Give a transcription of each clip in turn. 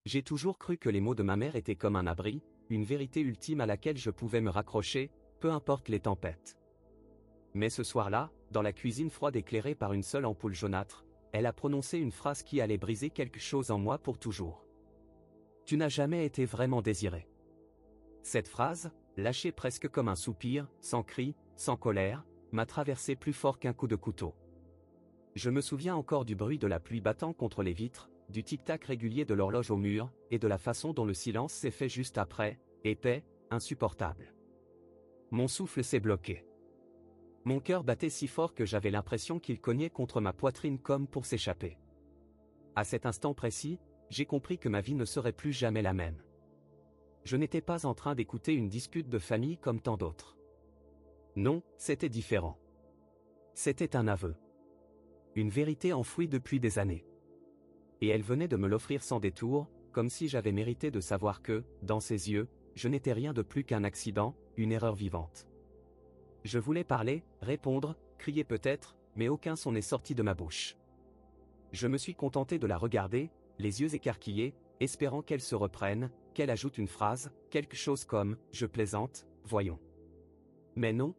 J'ai toujours cru que les mots de ma mère étaient comme un abri, une vérité ultime à laquelle je pouvais me raccrocher, peu importe les tempêtes. Mais ce soir-là, dans la cuisine froide éclairée par une seule ampoule jaunâtre, elle a prononcé une phrase qui allait briser quelque chose en moi pour toujours. Tu n'as jamais été vraiment désiré. Cette phrase, lâchée presque comme un soupir, sans cri, sans colère, m'a traversé plus fort qu'un coup de couteau. Je me souviens encore du bruit de la pluie battant contre les vitres, du tic-tac régulier de l'horloge au mur, et de la façon dont le silence s'est fait juste après, épais, insupportable. Mon souffle s'est bloqué. Mon cœur battait si fort que j'avais l'impression qu'il cognait contre ma poitrine comme pour s'échapper. À cet instant précis, j'ai compris que ma vie ne serait plus jamais la même. Je n'étais pas en train d'écouter une dispute de famille comme tant d'autres. Non, c'était différent. C'était un aveu. Une vérité enfouie depuis des années. Et elle venait de me l'offrir sans détour, comme si j'avais mérité de savoir que, dans ses yeux, je n'étais rien de plus qu'un accident, une erreur vivante. Je voulais parler, répondre, crier peut-être, mais aucun son n'est sorti de ma bouche. Je me suis contenté de la regarder, les yeux écarquillés, espérant qu'elle se reprenne, qu'elle ajoute une phrase, quelque chose comme « Je plaisante, voyons ». Mais non.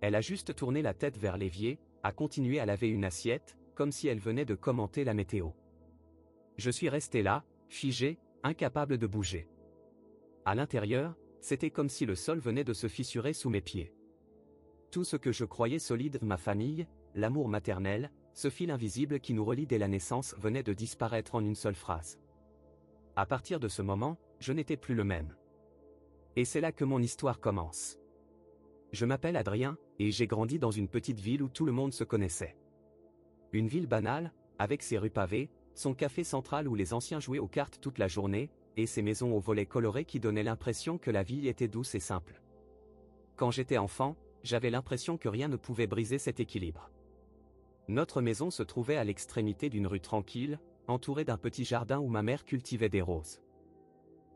Elle a juste tourné la tête vers l'évier, a continué à laver une assiette, comme si elle venait de commenter la météo. Je suis resté là, figé, incapable de bouger. À l'intérieur, c'était comme si le sol venait de se fissurer sous mes pieds. Tout ce que je croyais solide, ma famille, l'amour maternel, ce fil invisible qui nous relie dès la naissance venait de disparaître en une seule phrase. À partir de ce moment, je n'étais plus le même. Et c'est là que mon histoire commence. Je m'appelle Adrien, et j'ai grandi dans une petite ville où tout le monde se connaissait. Une ville banale, avec ses rues pavées, son café central où les anciens jouaient aux cartes toute la journée, et ses maisons aux volets colorés qui donnaient l'impression que la vie était douce et simple. Quand j'étais enfant, j'avais l'impression que rien ne pouvait briser cet équilibre. Notre maison se trouvait à l'extrémité d'une rue tranquille, entourée d'un petit jardin où ma mère cultivait des roses.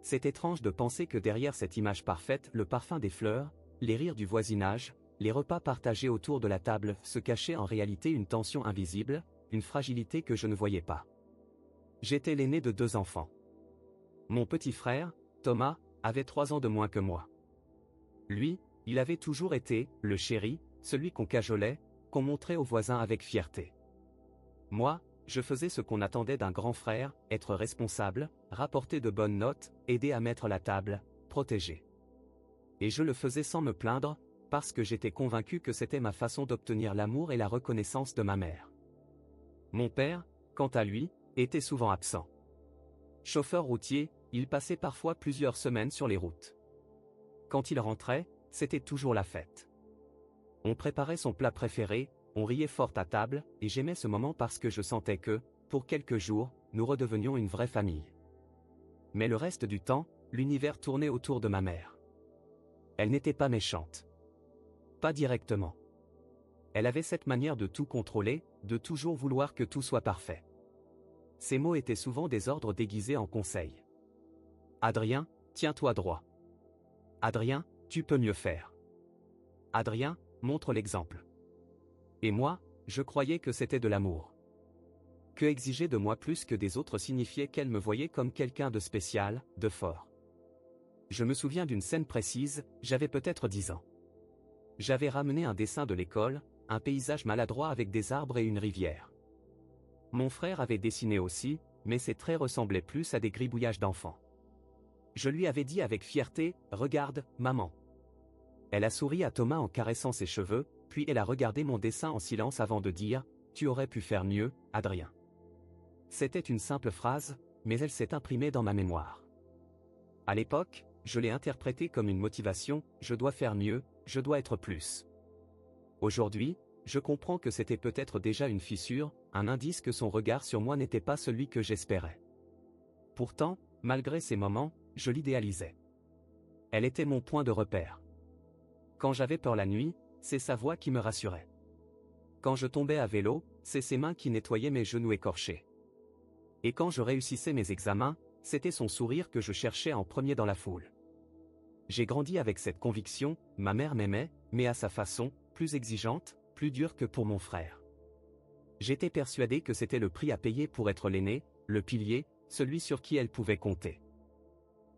C'est étrange de penser que derrière cette image parfaite, le parfum des fleurs, les rires du voisinage, les repas partagés autour de la table, se cachait en réalité une tension invisible, une fragilité que je ne voyais pas. J'étais l'aîné de 2 enfants. Mon petit frère, Thomas, avait 3 ans de moins que moi. Lui, il avait toujours été le chéri, celui qu'on cajolait, qu'on montrait aux voisins avec fierté. Moi, je faisais ce qu'on attendait d'un grand frère, être responsable, rapporter de bonnes notes, aider à mettre la table, protéger. Et je le faisais sans me plaindre, parce que j'étais convaincu que c'était ma façon d'obtenir l'amour et la reconnaissance de ma mère. Mon père, quant à lui, était souvent absent. Chauffeur routier, il passait parfois plusieurs semaines sur les routes. Quand il rentrait, c'était toujours la fête. On préparait son plat préféré, on riait fort à table, et j'aimais ce moment parce que je sentais que, pour quelques jours, nous redevenions une vraie famille. Mais le reste du temps, l'univers tournait autour de ma mère. Elle n'était pas méchante. Pas directement. Elle avait cette manière de tout contrôler, de toujours vouloir que tout soit parfait. Ses mots étaient souvent des ordres déguisés en conseils. Adrien, tiens-toi droit. Adrien, tu peux mieux faire. Adrien, montre l'exemple. Et moi, je croyais que c'était de l'amour. Que exiger de moi plus que des autres signifiait qu'elle me voyait comme quelqu'un de spécial, de fort. Je me souviens d'une scène précise, j'avais peut-être 10 ans. J'avais ramené un dessin de l'école, un paysage maladroit avec des arbres et une rivière. Mon frère avait dessiné aussi, mais ses traits ressemblaient plus à des gribouillages d'enfants. Je lui avais dit avec fierté, « Regarde, maman ». Elle a souri à Thomas en caressant ses cheveux, puis elle a regardé mon dessin en silence avant de dire, « Tu aurais pu faire mieux, Adrien ». C'était une simple phrase, mais elle s'est imprimée dans ma mémoire. À l'époque, je l'ai interprétée comme une motivation, je dois faire mieux, je dois être plus. Aujourd'hui, je comprends que c'était peut-être déjà une fissure, un indice que son regard sur moi n'était pas celui que j'espérais. Pourtant, malgré ces moments, je l'idéalisais. Elle était mon point de repère. Quand j'avais peur la nuit, c'est sa voix qui me rassurait. Quand je tombais à vélo, c'est ses mains qui nettoyaient mes genoux écorchés. Et quand je réussissais mes examens, c'était son sourire que je cherchais en premier dans la foule. J'ai grandi avec cette conviction, ma mère m'aimait, mais à sa façon, plus exigeante, plus dure que pour mon frère. J'étais persuadé que c'était le prix à payer pour être l'aîné, le pilier, celui sur qui elle pouvait compter.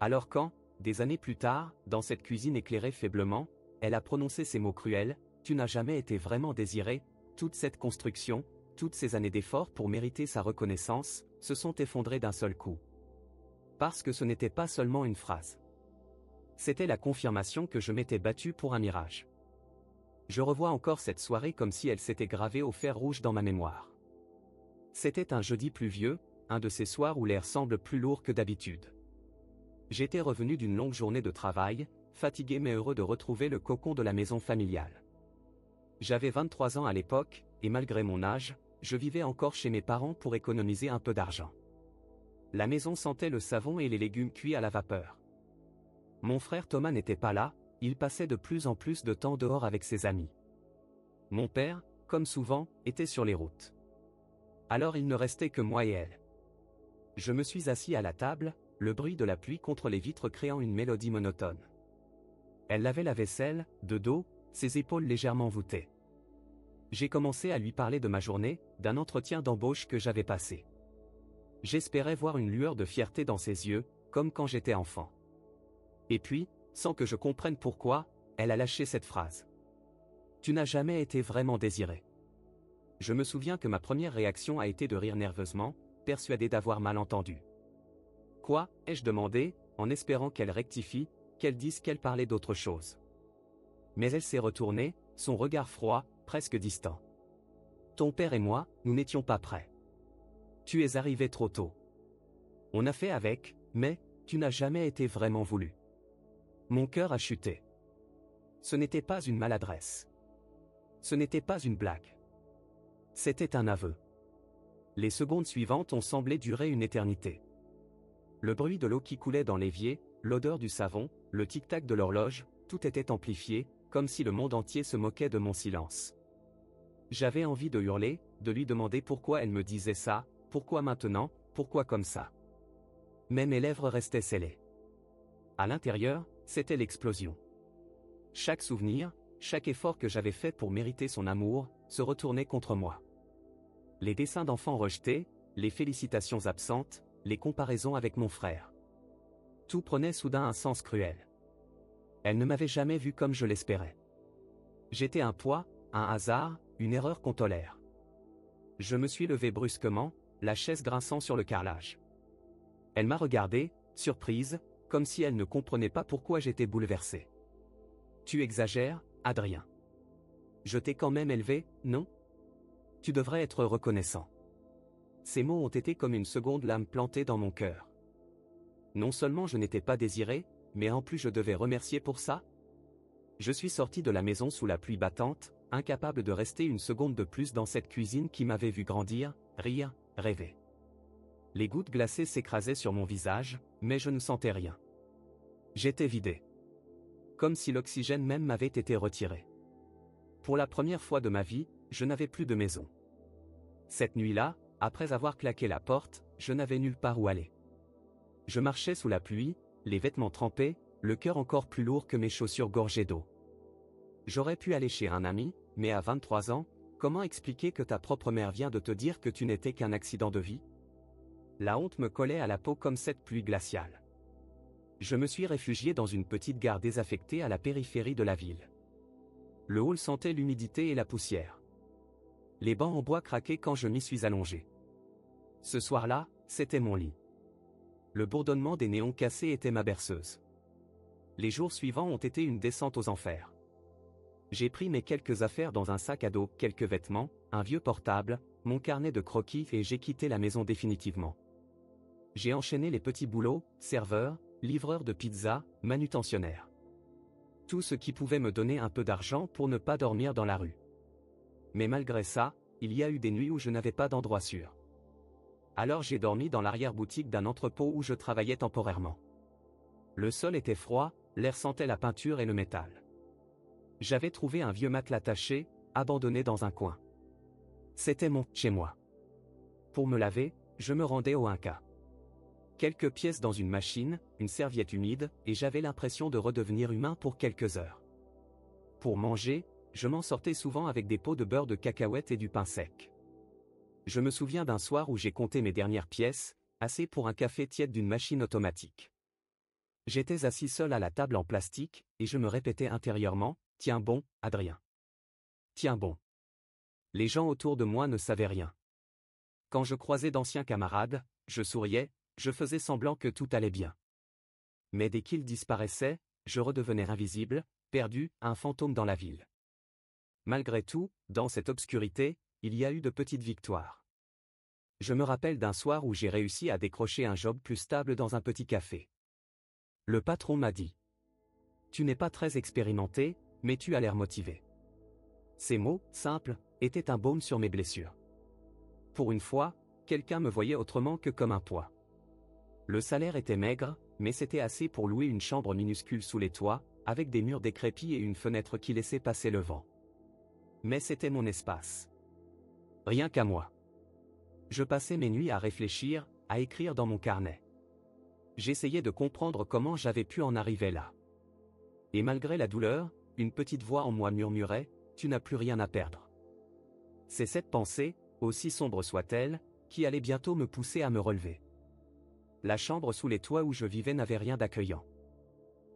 Alors quand, des années plus tard, dans cette cuisine éclairée faiblement, elle a prononcé ces mots cruels, « Tu n'as jamais été vraiment désiré », toute cette construction, toutes ces années d'efforts pour mériter sa reconnaissance, se sont effondrées d'un seul coup. Parce que ce n'était pas seulement une phrase. C'était la confirmation que je m'étais battu pour un mirage. Je revois encore cette soirée comme si elle s'était gravée au fer rouge dans ma mémoire. C'était un jeudi pluvieux, un de ces soirs où l'air semble plus lourd que d'habitude. J'étais revenu d'une longue journée de travail, fatigué mais heureux de retrouver le cocon de la maison familiale. J'avais 23 ans à l'époque, et malgré mon âge, je vivais encore chez mes parents pour économiser un peu d'argent. La maison sentait le savon et les légumes cuits à la vapeur. Mon frère Thomas n'était pas là, il passait de plus en plus de temps dehors avec ses amis. Mon père, comme souvent, était sur les routes. Alors il ne restait que moi et elle. Je me suis assis à la table, le bruit de la pluie contre les vitres créant une mélodie monotone. Elle lavait la vaisselle, de dos, ses épaules légèrement voûtées. J'ai commencé à lui parler de ma journée, d'un entretien d'embauche que j'avais passé. J'espérais voir une lueur de fierté dans ses yeux, comme quand j'étais enfant. Et puis, sans que je comprenne pourquoi, elle a lâché cette phrase. « Tu n'as jamais été vraiment désiré. » Je me souviens que ma première réaction a été de rire nerveusement, persuadé d'avoir mal entendu. « Quoi ?» ai-je demandé, en espérant qu'elle rectifie, qu'elle dise qu'elle parlait d'autre chose. Mais elle s'est retournée, son regard froid, presque distant. « Ton père et moi, nous n'étions pas prêts. Tu es arrivé trop tôt. On a fait avec, mais, tu n'as jamais été vraiment voulu. » Mon cœur a chuté. Ce n'était pas une maladresse. Ce n'était pas une blague. C'était un aveu. Les secondes suivantes ont semblé durer une éternité. Le bruit de l'eau qui coulait dans l'évier, l'odeur du savon, le tic-tac de l'horloge, tout était amplifié, comme si le monde entier se moquait de mon silence. J'avais envie de hurler, de lui demander pourquoi elle me disait ça, pourquoi maintenant, pourquoi comme ça. Mais mes lèvres restaient scellées. À l'intérieur, c'était l'explosion. Chaque souvenir, chaque effort que j'avais fait pour mériter son amour, se retournait contre moi. Les dessins d'enfants rejetés, les félicitations absentes, les comparaisons avec mon frère. Tout prenait soudain un sens cruel. Elle ne m'avait jamais vu comme je l'espérais. J'étais un poids, un hasard, une erreur qu'on tolère. Je me suis levé brusquement, la chaise grinçant sur le carrelage. Elle m'a regardé, surprise, comme si elle ne comprenait pas pourquoi j'étais bouleversé. « Tu exagères, Adrien. Je t'ai quand même élevé, non ? Tu devrais être reconnaissant. » Ces mots ont été comme une seconde lame plantée dans mon cœur. Non seulement je n'étais pas désiré, mais en plus je devais remercier pour ça ? Je suis sorti de la maison sous la pluie battante, incapable de rester une seconde de plus dans cette cuisine qui m'avait vu grandir, rire, rêver. Les gouttes glacées s'écrasaient sur mon visage, mais je ne sentais rien. J'étais vidé. Comme si l'oxygène même m'avait été retiré. Pour la première fois de ma vie, je n'avais plus de maison. Cette nuit-là, après avoir claqué la porte, je n'avais nulle part où aller. Je marchais sous la pluie, les vêtements trempés, le cœur encore plus lourd que mes chaussures gorgées d'eau. J'aurais pu aller chez un ami, mais à 23 ans, comment expliquer que ta propre mère vient de te dire que tu n'étais qu'un accident de vie ? La honte me collait à la peau comme cette pluie glaciale. Je me suis réfugié dans une petite gare désaffectée à la périphérie de la ville. Le hall sentait l'humidité et la poussière. Les bancs en bois craquaient quand je m'y suis allongé. Ce soir-là, c'était mon lit. Le bourdonnement des néons cassés était ma berceuse. Les jours suivants ont été une descente aux enfers. J'ai pris mes quelques affaires dans un sac à dos, quelques vêtements, un vieux portable, mon carnet de croquis et j'ai quitté la maison définitivement. J'ai enchaîné les petits boulots, serveur, livreur de pizza, manutentionnaire. Tout ce qui pouvait me donner un peu d'argent pour ne pas dormir dans la rue. Mais malgré ça, il y a eu des nuits où je n'avais pas d'endroit sûr. Alors j'ai dormi dans l'arrière-boutique d'un entrepôt où je travaillais temporairement. Le sol était froid, l'air sentait la peinture et le métal. J'avais trouvé un vieux matelas taché, abandonné dans un coin. C'était mon « chez moi ». Pour me laver, je me rendais au 1K. Quelques pièces dans une machine, une serviette humide, et j'avais l'impression de redevenir humain pour quelques heures. Pour manger, je m'en sortais souvent avec des pots de beurre de cacahuètes et du pain sec. Je me souviens d'un soir où j'ai compté mes dernières pièces, assez pour un café tiède d'une machine automatique. J'étais assis seul à la table en plastique, et je me répétais intérieurement, « Tiens bon, Adrien. Tiens bon. » Les gens autour de moi ne savaient rien. Quand je croisais d'anciens camarades, je souriais, je faisais semblant que tout allait bien. Mais dès qu'ils disparaissaient, je redevenais invisible, perdu, un fantôme dans la ville. Malgré tout, dans cette obscurité, il y a eu de petites victoires. Je me rappelle d'un soir où j'ai réussi à décrocher un job plus stable dans un petit café. Le patron m'a dit : « Tu n'es pas très expérimenté, mais tu as l'air motivé. » Ces mots, simples, étaient un baume sur mes blessures. Pour une fois, quelqu'un me voyait autrement que comme un poids. Le salaire était maigre, mais c'était assez pour louer une chambre minuscule sous les toits, avec des murs décrépits et une fenêtre qui laissait passer le vent. Mais c'était mon espace. Rien qu'à moi. Je passais mes nuits à réfléchir, à écrire dans mon carnet. J'essayais de comprendre comment j'avais pu en arriver là. Et malgré la douleur, une petite voix en moi murmurait : « Tu n'as plus rien à perdre. » C'est cette pensée, aussi sombre soit-elle, qui allait bientôt me pousser à me relever. La chambre sous les toits où je vivais n'avait rien d'accueillant.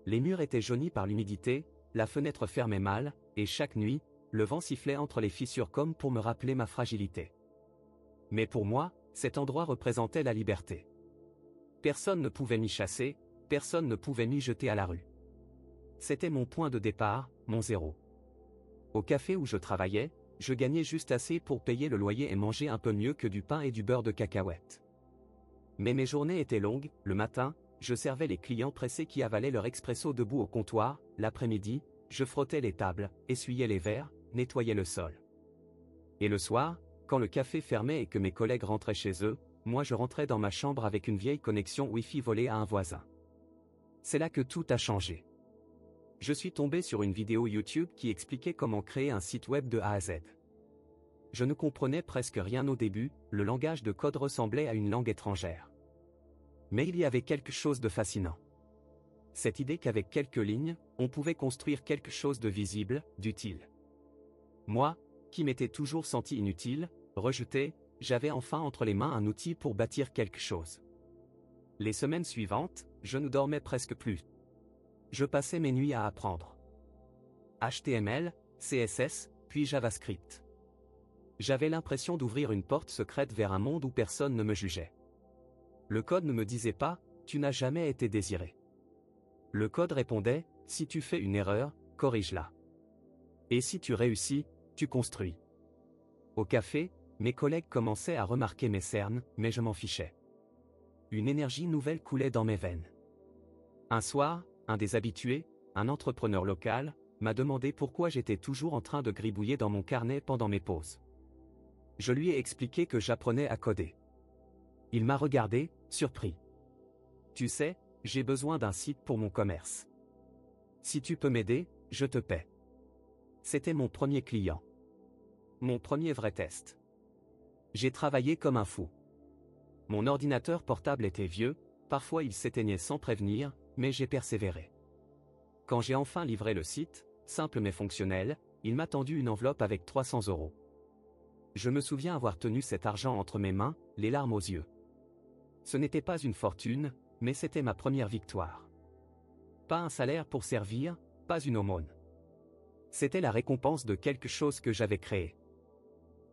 Les murs étaient jaunis par l'humidité, la fenêtre fermait mal, et chaque nuit, le vent sifflait entre les fissures comme pour me rappeler ma fragilité. Mais pour moi, cet endroit représentait la liberté. Personne ne pouvait m'y chasser, personne ne pouvait m'y jeter à la rue. C'était mon point de départ, mon zéro. Au café où je travaillais, je gagnais juste assez pour payer le loyer et manger un peu mieux que du pain et du beurre de cacahuète. Mais mes journées étaient longues, le matin, je servais les clients pressés qui avalaient leur expresso debout au comptoir, l'après-midi, je frottais les tables, essuyais les verres, nettoyais le sol. Et le soir, quand le café fermait et que mes collègues rentraient chez eux, moi je rentrais dans ma chambre avec une vieille connexion Wi-Fi volée à un voisin. C'est là que tout a changé. Je suis tombé sur une vidéo YouTube qui expliquait comment créer un site web de A à Z. Je ne comprenais presque rien au début, le langage de code ressemblait à une langue étrangère. Mais il y avait quelque chose de fascinant. Cette idée qu'avec quelques lignes, on pouvait construire quelque chose de visible, d'utile. Moi, qui m'étais toujours senti inutile, rejeté, j'avais enfin entre les mains un outil pour bâtir quelque chose. Les semaines suivantes, je ne dormais presque plus. Je passais mes nuits à apprendre HTML, CSS, puis JavaScript. J'avais l'impression d'ouvrir une porte secrète vers un monde où personne ne me jugeait. Le code ne me disait pas « Tu n'as jamais été désiré ». Le code répondait « Si tu fais une erreur, corrige-la. Et si tu réussis, tu construis. » Au café, mes collègues commençaient à remarquer mes cernes, mais je m'en fichais. Une énergie nouvelle coulait dans mes veines. Un soir, un des habitués, un entrepreneur local, m'a demandé pourquoi j'étais toujours en train de gribouiller dans mon carnet pendant mes pauses. Je lui ai expliqué que j'apprenais à coder. Il m'a regardé, surpris. « Tu sais, j'ai besoin d'un site pour mon commerce. Si tu peux m'aider, je te paie. » C'était mon premier client. Mon premier vrai test. J'ai travaillé comme un fou. Mon ordinateur portable était vieux, parfois il s'éteignait sans prévenir, mais j'ai persévéré. Quand j'ai enfin livré le site, simple mais fonctionnel, il m'a tendu une enveloppe avec 300 €. Je me souviens avoir tenu cet argent entre mes mains, les larmes aux yeux. Ce n'était pas une fortune, mais c'était ma première victoire. Pas un salaire pour servir, pas une aumône. C'était la récompense de quelque chose que j'avais créé.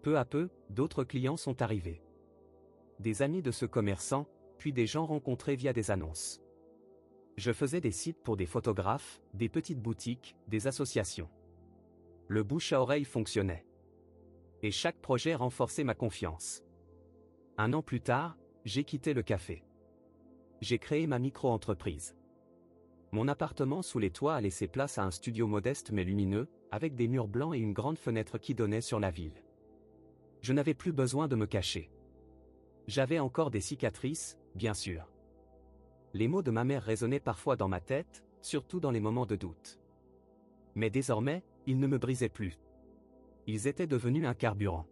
Peu à peu, d'autres clients sont arrivés. Des amis de ce commerçant, puis des gens rencontrés via des annonces. Je faisais des sites pour des photographes, des petites boutiques, des associations. Le bouche à oreille fonctionnait. Et chaque projet renforçait ma confiance. 1 an plus tard, j'ai quitté le café. J'ai créé ma micro-entreprise. Mon appartement sous les toits a laissé place à un studio modeste mais lumineux, avec des murs blancs et une grande fenêtre qui donnait sur la ville. Je n'avais plus besoin de me cacher. J'avais encore des cicatrices, bien sûr. Les mots de ma mère résonnaient parfois dans ma tête, surtout dans les moments de doute. Mais désormais, ils ne me brisaient plus. Ils étaient devenus un carburant.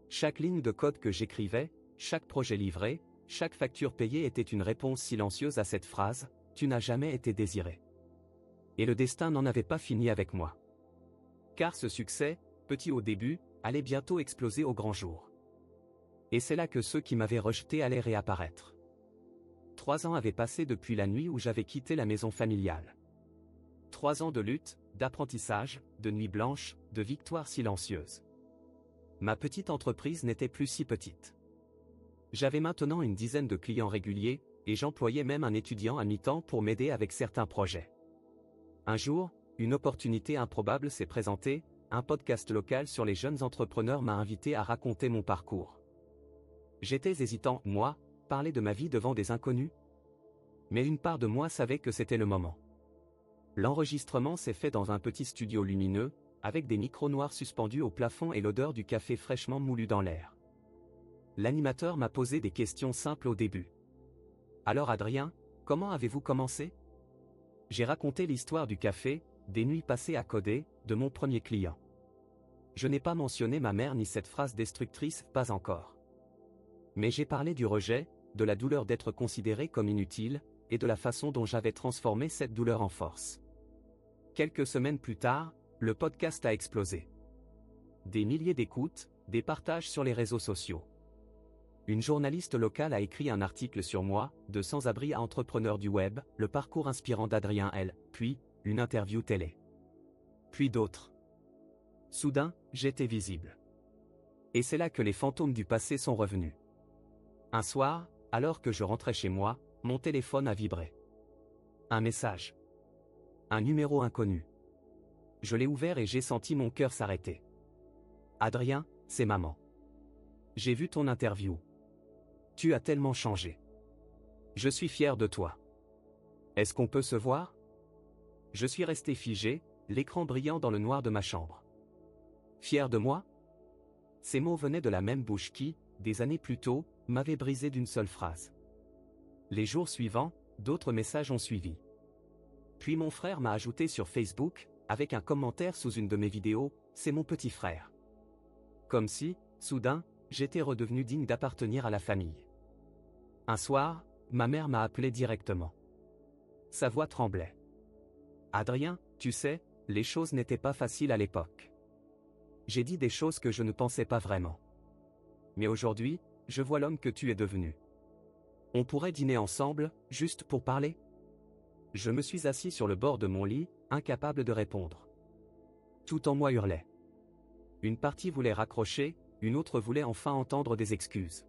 Chaque ligne de code que j'écrivais, chaque projet livré, chaque facture payée était une réponse silencieuse à cette phrase : « Tu n'as jamais été désiré. » Et le destin n'en avait pas fini avec moi. Car ce succès, petit au début, allait bientôt exploser au grand jour. Et c'est là que ceux qui m'avaient rejeté allaient réapparaître. 3 ans avaient passé depuis la nuit où j'avais quitté la maison familiale. 3 ans de lutte, d'apprentissage, de nuits blanches, de victoires silencieuses. Ma petite entreprise n'était plus si petite. J'avais maintenant une dizaine de clients réguliers, et j'employais même un étudiant à mi-temps pour m'aider avec certains projets. Un jour, une opportunité improbable s'est présentée, un podcast local sur les jeunes entrepreneurs m'a invité à raconter mon parcours. J'étais hésitant, moi, parler de ma vie devant des inconnus. Mais une part de moi savait que c'était le moment. L'enregistrement s'est fait dans un petit studio lumineux, avec des micros noirs suspendus au plafond et l'odeur du café fraîchement moulu dans l'air. L'animateur m'a posé des questions simples au début. Alors Adrien, comment avez-vous commencé? J'ai raconté l'histoire du café, des nuits passées à coder, de mon premier client. Je n'ai pas mentionné ma mère ni cette phrase destructrice, pas encore. Mais j'ai parlé du rejet, de la douleur d'être considéré comme inutile, et de la façon dont j'avais transformé cette douleur en force. Quelques semaines plus tard, le podcast a explosé. Des milliers d'écoutes, des partages sur les réseaux sociaux. Une journaliste locale a écrit un article sur moi, de sans-abri à entrepreneur du web, le parcours inspirant d'Adrien L., puis, une interview télé. Puis d'autres. Soudain, j'étais visible. Et c'est là que les fantômes du passé sont revenus. Un soir, alors que je rentrais chez moi, mon téléphone a vibré. Un message. Un numéro inconnu. Je l'ai ouvert et j'ai senti mon cœur s'arrêter. Adrien, c'est maman. J'ai vu ton interview. Tu as tellement changé. Je suis fier de toi. Est-ce qu'on peut se voir? Je suis resté figé, l'écran brillant dans le noir de ma chambre. Fier de moi? Ces mots venaient de la même bouche qui, des années plus tôt, m'avait brisé d'une seule phrase. Les jours suivants, d'autres messages ont suivi. Puis mon frère m'a ajouté sur Facebook, avec un commentaire sous une de mes vidéos, c'est mon petit frère. Comme si, soudain, j'étais redevenu digne d'appartenir à la famille. Un soir, ma mère m'a appelé directement. Sa voix tremblait. Adrien, tu sais, les choses n'étaient pas faciles à l'époque. J'ai dit des choses que je ne pensais pas vraiment. Mais aujourd'hui, je vois l'homme que tu es devenu. On pourrait dîner ensemble, juste pour parler? Je me suis assis sur le bord de mon lit, incapable de répondre. Tout en moi hurlait. Une partie voulait raccrocher, une autre voulait enfin entendre des excuses.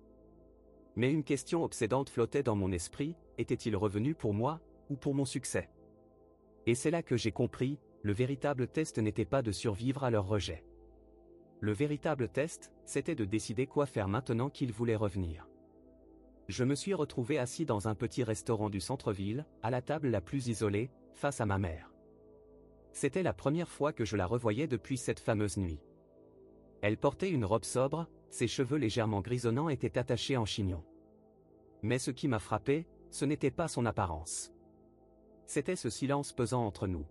Mais une question obsédante flottait dans mon esprit, était-il revenu pour moi, ou pour mon succès? Et c'est là que j'ai compris, le véritable test n'était pas de survivre à leur rejet. Le véritable test, c'était de décider quoi faire maintenant qu'ils voulaient revenir. Je me suis retrouvé assis dans un petit restaurant du centre-ville, à la table la plus isolée, face à ma mère. C'était la première fois que je la revoyais depuis cette fameuse nuit. Elle portait une robe sobre, ses cheveux légèrement grisonnants étaient attachés en chignon. Mais ce qui m'a frappé, ce n'était pas son apparence. C'était ce silence pesant entre nous.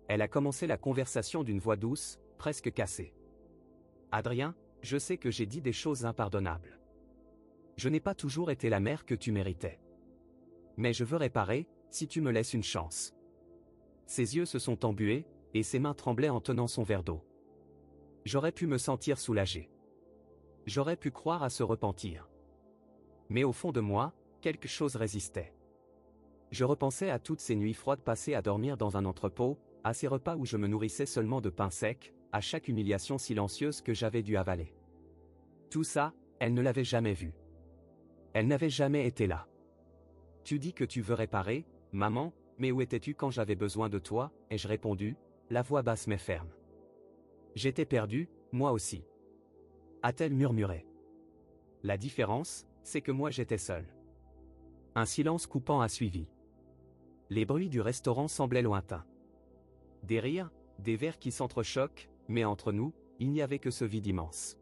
Elle a commencé la conversation d'une voix douce, presque cassée. Adrien, je sais que j'ai dit des choses impardonnables. Je n'ai pas toujours été la mère que tu méritais. Mais je veux réparer, si tu me laisses une chance. Ses yeux se sont embués, et ses mains tremblaient en tenant son verre d'eau. J'aurais pu me sentir soulagé. J'aurais pu croire à se repentir. Mais au fond de moi, quelque chose résistait. Je repensais à toutes ces nuits froides passées à dormir dans un entrepôt, à ces repas où je me nourrissais seulement de pain sec, à chaque humiliation silencieuse que j'avais dû avaler. Tout ça, elle ne l'avait jamais vu. Elle n'avait jamais été là. Tu dis que tu veux réparer, maman, mais où étais-tu quand j'avais besoin de toi, ai-je répondu, la voix basse mais ferme. J'étais perdu, moi aussi. A-t-elle murmuré. La différence, c'est que moi j'étais seul. Un silence coupant a suivi. Les bruits du restaurant semblaient lointains. Des rires, des verres qui s'entrechoquent, mais entre nous, il n'y avait que ce vide immense.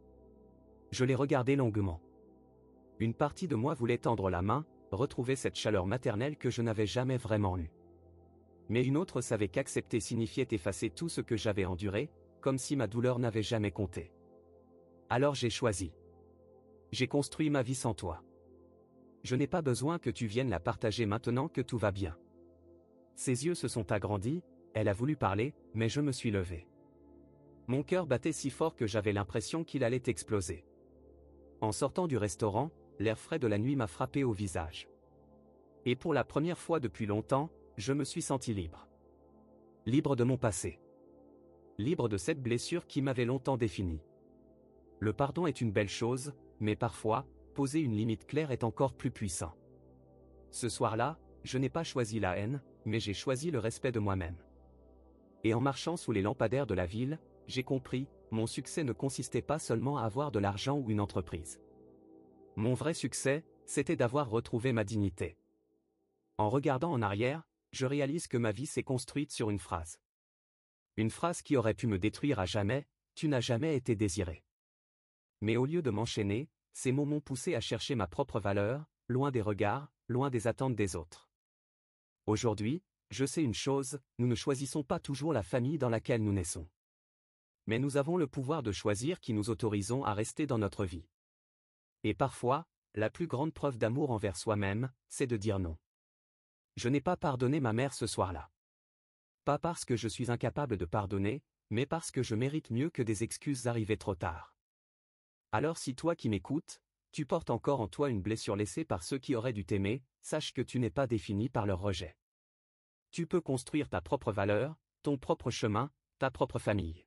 Je l'ai regardé longuement. Une partie de moi voulait tendre la main, retrouver cette chaleur maternelle que je n'avais jamais vraiment eue. Mais une autre savait qu'accepter signifiait effacer tout ce que j'avais enduré, comme si ma douleur n'avait jamais compté. Alors j'ai choisi. J'ai construit ma vie sans toi. Je n'ai pas besoin que tu viennes la partager maintenant que tout va bien. Ses yeux se sont agrandis, elle a voulu parler, mais je me suis levé. Mon cœur battait si fort que j'avais l'impression qu'il allait exploser. En sortant du restaurant, l'air frais de la nuit m'a frappé au visage. Et pour la première fois depuis longtemps, je me suis senti libre. Libre de mon passé. Libre de cette blessure qui m'avait longtemps défini. Le pardon est une belle chose, mais parfois, poser une limite claire est encore plus puissant. Ce soir-là, je n'ai pas choisi la haine, mais j'ai choisi le respect de moi-même. Et en marchant sous les lampadaires de la ville, j'ai compris, mon succès ne consistait pas seulement à avoir de l'argent ou une entreprise. Mon vrai succès, c'était d'avoir retrouvé ma dignité. En regardant en arrière, je réalise que ma vie s'est construite sur une phrase. Une phrase qui aurait pu me détruire à jamais, tu n'as jamais été désiré. Mais au lieu de m'enchaîner, ces mots m'ont poussé à chercher ma propre valeur, loin des regards, loin des attentes des autres. Aujourd'hui, je sais une chose, nous ne choisissons pas toujours la famille dans laquelle nous naissons. Mais nous avons le pouvoir de choisir qui nous autorisons à rester dans notre vie. Et parfois, la plus grande preuve d'amour envers soi-même, c'est de dire non. Je n'ai pas pardonné ma mère ce soir-là. Pas parce que je suis incapable de pardonner, mais parce que je mérite mieux que des excuses arrivées trop tard. Alors si toi qui m'écoutes, tu portes encore en toi une blessure laissée par ceux qui auraient dû t'aimer, sache que tu n'es pas défini par leur rejet. Tu peux construire ta propre valeur, ton propre chemin, ta propre famille.